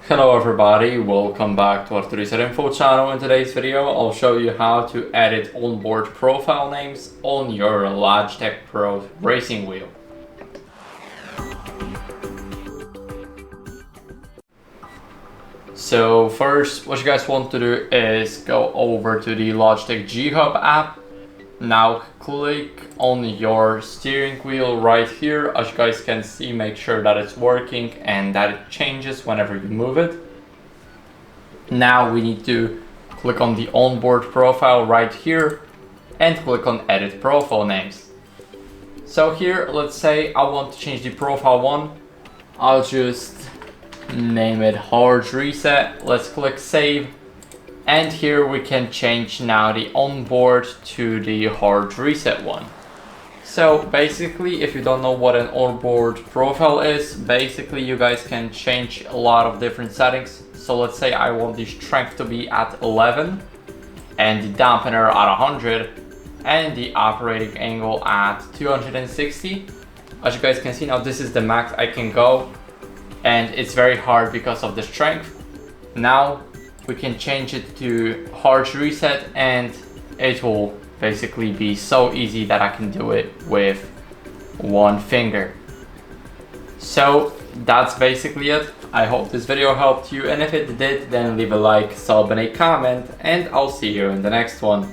Hello everybody, welcome back to our 3-set info channel. In today's video, I'll show you how to edit onboard profile names on your Logitech PRO Racing Wheel. So first, what you guys want to do is go over to the Logitech G Hub app. Now click on your steering wheel right here. As you guys can see, make sure that it's working and that it changes whenever you move it. Now we need to click on the onboard profile right here and click on edit profile names. So here, let's say I want to change the profile one. I'll just name it hard reset. Let's click save. And here we can change now the onboard to the hard reset one. So basically, if you don't know what an onboard profile is, basically you guys can change a lot of different settings. So let's say I want the strength to be at 11 and the dampener at 100 and the operating angle at 260. As you guys can see now, this is the max I can go, and it's very hard because of the strength. Now we can change it to hard reset and it will basically be so easy that I can do it with one finger. So that's basically it. I hope this video helped you, and if it did, then leave a like, sub and a comment, and I'll see you in the next one.